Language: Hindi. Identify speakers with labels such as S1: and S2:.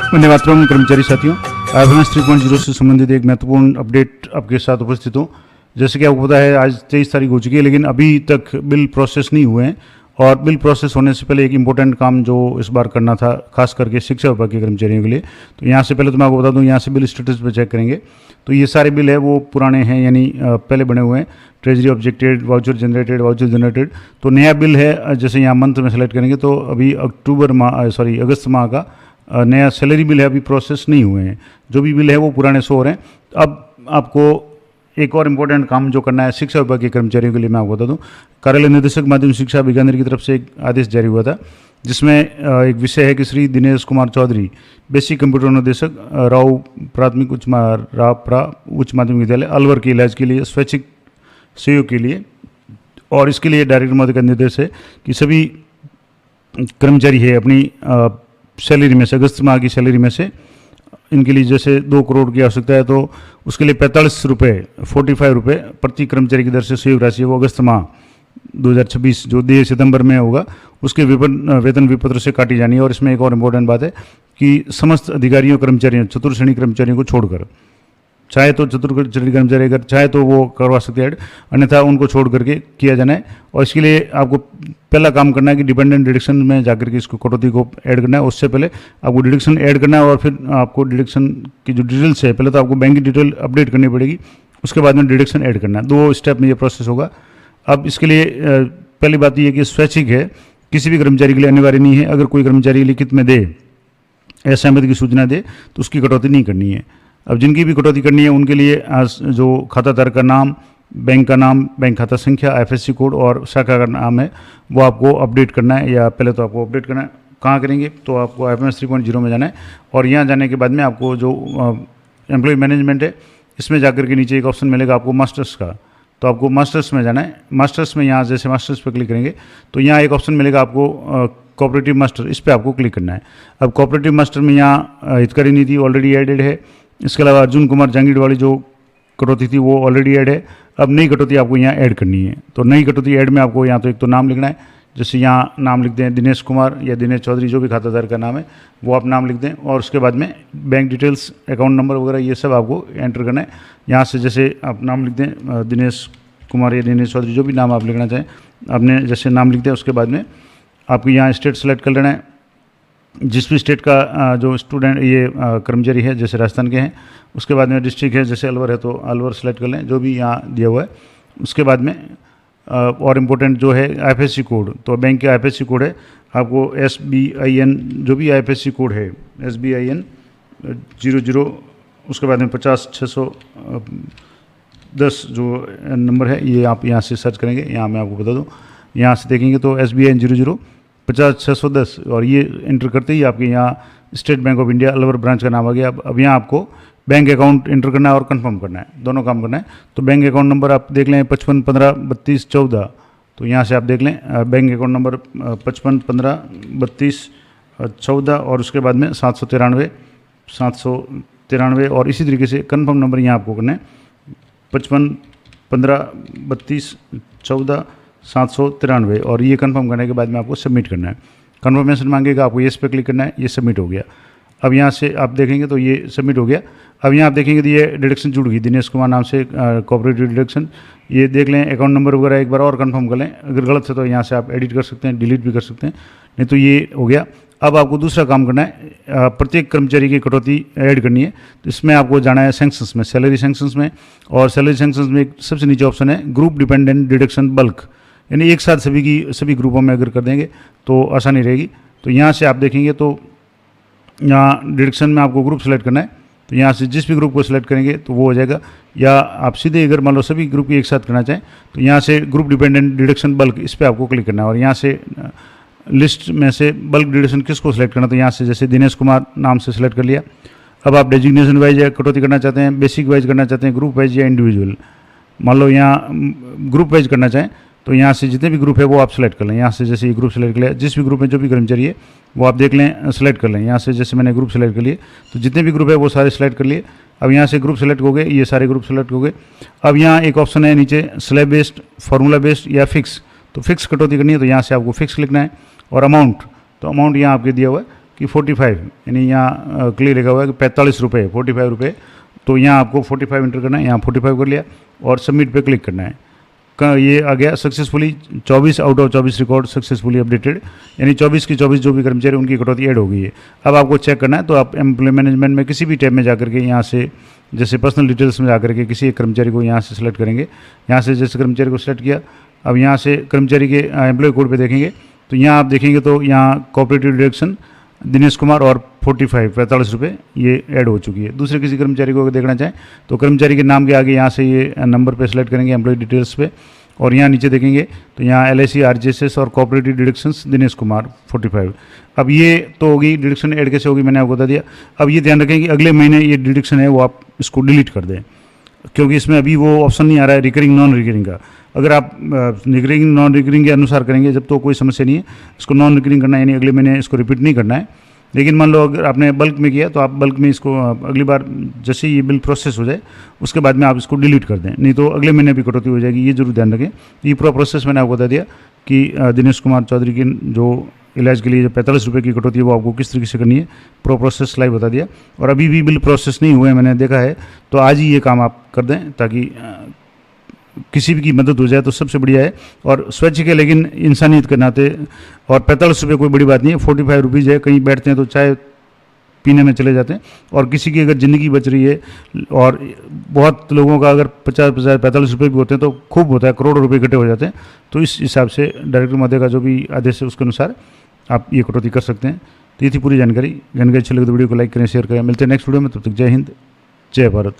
S1: वंदे मातरम कर्मचारी साथियों, अभियान 3.0 से संबंधित एक महत्वपूर्ण अपडेट आपके साथ उपस्थित हूँ। जैसे कि आपको पता है आज 23 तारीख हो चुकी है, लेकिन अभी तक बिल प्रोसेस नहीं हुए हैं। और बिल प्रोसेस होने से पहले एक इम्पोर्टेंट काम जो इस बार करना था, खास करके शिक्षा विभाग के कर्मचारियों के लिए, तो यहाँ से पहले तो मैं आपको बता दूँ, यहाँ से बिल स्टेटस पे चेक करेंगे तो ये सारे बिल है वो पुराने हैं, यानी पहले बने हुए हैं। Treasury objected, voucher generated. तो नया बिल है, जैसे यहाँ मंथ में सेलेक्ट करेंगे तो अभी अगस्त माह का नया सैलरी बिल है, अभी प्रोसेस नहीं हुए हैं। जो भी बिल है वो पुराने शो हो रहे हैं। अब आपको एक और इम्पोर्टेंट काम जो करना है शिक्षा विभाग के कर्मचारियों के लिए, मैं आपको बता दूं, कार्यालय निदेशक माध्यमिक शिक्षा बीकानेर की तरफ से एक आदेश जारी हुआ था, जिसमें एक विषय है कि श्री दिनेश कुमार चौधरी, बेसिक कंप्यूटर निदेशक, राव प्राथमिक उच्च माध्यमिक विद्यालय अलवर के इलाज के लिए स्वैच्छिक सहयोग के लिए, और इसके लिए डायरेक्टर महोदय का निर्देश है कि सभी कर्मचारी है अपनी सैलरी में से, अगस्त माह की सैलरी में से, इनके लिए जैसे 2 करोड़ की आवश्यकता है तो उसके लिए 45 रुपये प्रति कर्मचारी की दर से सहयोग राशि है वो अगस्त माह 2026 जो 2 सितंबर में होगा उसके वेतन विपत्र से काटी जानी है। और इसमें एक और इम्पोर्टेंट बात है कि समस्त अधिकारियों कर्मचारियों, चतुर्थ श्रेणी कर्मचारियों को छोड़कर, चाहे तो चतुर्थ श्रेणी कर्मचारी अगर चाहे तो वो करवा सकते हैं, अन्यथा उनको छोड़ करके किया जाना है। और इसके लिए आपको पहला काम करना है कि डिपेंडेंट डिडक्शन में जाकर के इसको कटौती को ऐड करना है। उससे पहले आपको डिडक्शन ऐड करना है और फिर आपको डिडक्शन की जो डिटेल्स है, पहले तो आपको बैंक की डिटेल अपडेट करनी पड़ेगी, उसके बाद में डिडक्शन ऐड करना है। 2 स्टेप में ये प्रोसेस होगा। अब इसके लिए पहली बात ये है कि स्वैच्छिक है, किसी भी कर्मचारी के लिए अनिवार्य नहीं है। अगर कोई कर्मचारी लिखित में दे, असहमति की सूचना दे, तो उसकी कटौती नहीं करनी है। अब जिनकी भी कटौती करनी है उनके लिए जो खाताधारक का नाम, बैंक का नाम, बैंक खाता संख्या, IFSC कोड और शाखा का नाम है वो आपको अपडेट करना है, या पहले तो आपको अपडेट करना है। कहाँ करेंगे तो आपको IFMS 3.0 में जाना है, और यहाँ जाने के बाद में आपको जो एम्प्लॉय मैनेजमेंट है इसमें जाकर के नीचे एक ऑप्शन मिलेगा आपको मास्टर्स का, तो आपको मास्टर्स में जाना है। मास्टर्स में यहाँ जैसे मास्टर्स पर क्लिक करेंगे तो यहाँ एक ऑप्शन मिलेगा आपको कोऑपरेटिव मास्टर, इस पर आपको क्लिक करना है। अब कोऑपरेटिव मास्टर में यहाँ हितकारी नीति ऑलरेडी एडेड है। इसके अलावा अर्जुन कुमार जांगीड़ वाली जो कटौती थी वो ऑलरेडी ऐड है। अब नई कटौती आपको यहाँ ऐड करनी है। तो नई कटौती ऐड में आपको यहाँ तो एक तो नाम लिखना है, जैसे यहाँ नाम लिख दें दिनेश कुमार या दिनेश चौधरी, जो भी खाताधार का नाम है वो आप नाम लिख दें, और उसके बाद में बैंक डिटेल्स, अकाउंट नंबर वगैरह ये सब आपको एंटर करना है। यहाँ से जैसे आप नाम लिख दें दिनेश कुमार या दिनेश चौधरी, जो भी नाम आप लिखना चाहें, आपने जैसे नाम लिख दिया, उसके बाद में आपको यहाँ स्टेट सेलेक्ट कर लेना है। जिस भी स्टेट का जो स्टूडेंट ये कर्मचारी है, जैसे राजस्थान के हैं, उसके बाद में डिस्ट्रिक्ट है, जैसे अलवर है तो अलवर सेलेक्ट कर लें, जो भी यहाँ दिया हुआ है। उसके बाद में और इम्पोर्टेंट जो है IFSC कोड, तो बैंक के IFSC कोड है आपको SBIN, जो भी IFSC कोड है SBIN 00, उसके बाद में 50-610 जो नंबर है ये आप यहाँ से सर्च करेंगे। यहाँ मैं आपको बता दूँ, यहाँ से देखेंगे तो SBIN 00 50-610, और ये एंटर करते ही आपके यहाँ state bank of India Alwar branch का नाम आ गया। अब यहाँ आपको बैंक अकाउंट एंटर करना है और कंफर्म करना है, दोनों काम करना है। तो बैंक अकाउंट नंबर आप देख लें 55153214, तो यहाँ से आप देख लें बैंक अकाउंट नंबर 55153214, और उसके बाद में 793, और इसी तरीके से कंफर्म नंबर यहाँ आपको करना है 55153214 और ये कंफर्म करने के बाद में आपको सबमिट करना है। कंफर्मेशन मांगेगा, आपको येस पे क्लिक करना है, ये सबमिट हो गया। अब यहाँ से आप देखेंगे तो ये सबमिट हो गया। अब यहाँ आप देखेंगे तो ये डिडक्शन जुड़ गई, दिनेश कुमार नाम से कोऑपरेटिव डिडक्शन। ये देख लें, अकाउंट नंबर वगैरह एक बार और कंफर्म कर लें, अगर गलत है तो यहाँ से आप एडिट कर सकते हैं, डिलीट भी कर सकते हैं, नहीं तो ये हो गया। अब आपको दूसरा काम करना है, प्रत्येक कर्मचारी की कटौती ऐड करनी है। तो इसमें आपको जाना है सेंक्शंस में, सैलरी सेंक्शंस में, और सैलरी सेंक्शंस में एक सबसे नीचे ऑप्शन है ग्रुप डिपेंडेंट डिडक्शन बल्क, यानी एक साथ सभी ग्रुपों में अगर कर देंगे तो आसानी रहेगी। तो यहाँ से आप देखेंगे तो यहाँ डिडक्शन में आपको ग्रुप सेलेक्ट करना है, तो यहाँ से जिस भी ग्रुप को सिलेक्ट करेंगे तो वो हो जाएगा। या आप सीधे अगर मान लो सभी ग्रुप की एक साथ करना चाहें तो यहाँ से ग्रुप डिपेंडेंट डिडक्शन बल्क, इस पर आपको क्लिक करना है, और यहाँ से लिस्ट में से बल्क डिडक्शन किसको सिलेक्ट करना, तो यहाँ से जैसे दिनेश कुमार नाम से सिलेक्ट कर लिया। अब आप डेजिग्नेशन वाइज या कटौती करना चाहते हैं, बेसिक वाइज करना चाहते हैं, ग्रुप वाइज या इंडिविजुअल, मान लो यहाँ ग्रुप वाइज करना चाहें तो यहाँ से जितने भी ग्रुप है वो आप सेलेक्ट कर लें। यहाँ से जैसे ये ग्रुप सेलेक्ट कर लिया, जिस भी ग्रुप में जो भी कर्मचारी है वो आप देख लें सेलेक्ट कर लें। यहाँ से जैसे मैंने ग्रुप सेलेक्ट कर लिए तो जितने भी ग्रुप है वो सारे सेलेक्ट कर लिए। अब यहाँ से ग्रुप सेलेक्ट हो गए, ये सारे ग्रुप सेलेक्ट हो गए। अब यहाँ एक ऑप्शन है नीचे स्लैब बेस्ड, फार्मूला बेस्ड या फिक्स, तो फिक्स कटौती करनी है तो यहाँ से आपको फिक्स लिखना है। और अमाउंट, तो अमाउंट यहाँ आपके दिया हुआ है कि 45, यानी यहाँ क्लियर लिखा हुआ है कि 45 रुपये, 45 रुपये। तो यहाँ आपको 45 इंटर करना है, यहाँ 45 कर लिया और सबमिट पे क्लिक करना है। ये आ गया successfully 24 out of 24 record successfully updated, यानी 24 की 24 जो भी कर्मचारी उनकी कटौती ऐड हो गई है। अब आपको चेक करना है, तो आप एम्प्लॉय मैनेजमेंट में किसी भी टैब में जाकर के यहाँ से, जैसे पर्सनल डिटेल्स में जाकर के किसी एक कर्मचारी को यहाँ से सेलेक्ट करेंगे। यहाँ से जैसे कर्मचारी को सेलेक्ट किया, अब यहाँ से कर्मचारी के एम्प्लॉय कोड पे देखेंगे, तो यहाँ आप देखेंगे तो यहाँ कोऑपरेटिव डिडक्शन दिनेश कुमार और 45 रुपये ये ऐड हो चुकी है। दूसरे किसी कर्मचारी को अगर देखना चाहें तो कर्मचारी के नाम के आगे यहाँ से ये नंबर पे सेलेक्ट करेंगे एम्प्लॉय डिटेल्स पे, और यहाँ नीचे देखेंगे तो यहाँ LIC RGSS और कोऑपरेटिव डिडक्शंस दिनेश कुमार 45। अब ये तो होगी डिडक्शन ऐड कैसे होगी, मैंने आपको बता दिया। अब ये ध्यान रखें कि अगले महीने ये डिडक्शन है वो आप इसको डिलीट कर दें, क्योंकि इसमें अभी वो ऑप्शन नहीं आ रहा है रिकरिंग नॉन रिकरिंग का। अगर आप रिकरिंग नॉन रिकरिंग के अनुसार करेंगे जब तो कोई समस्या नहीं है, इसको नॉन रिकरिंग करना है, यानी अगले महीने इसको रिपीट नहीं करना है। लेकिन मान लो अगर आपने बल्क में किया तो आप बल्क में इसको अगली बार जैसे ये बिल प्रोसेस हो जाए उसके बाद में आप इसको डिलीट कर दें, नहीं तो अगले महीने भी कटौती हो जाएगी। ये जरूर ध्यान रखें। ये पूरा प्रोसेस मैंने आपको बता दिया कि दिनेश कुमार चौधरी की जो इलाज के लिए जो 45 रुपये की कटौती है वो आपको किस तरीके से करनी है, पूरा प्रोसेस लाइव बता दिया। और अभी भी बिल प्रोसेस नहीं हुए मैंने देखा है, तो आज ही ये काम आप कर दें ताकि किसी भी की मदद हो जाए तो सबसे बढ़िया है। और स्वैच्छिक है लेकिन इंसानियत के नाते, और 45 रुपये कोई बड़ी बात नहीं है। 45 रुपीज़ है, कहीं बैठते हैं तो चाय पीने में चले जाते हैं, और किसी की अगर ज़िंदगी बच रही है, और बहुत लोगों का अगर 45 रुपये भी होते हैं तो खूब होता है, करोड़ों रुपये इकट्ठे हो जाते हैं। तो इस हिसाब से डायरेक्टर महोदय का जो भी आदेश है उसके अनुसार आप ये कटौती कर सकते हैं। तो ये थी पूरी जानकारी अच्छी लगे तो वीडियो को लाइक करें, शेयर करें। मिलते हैं नेक्स्ट वीडियो में, तब तक जय हिंद, जय भारत।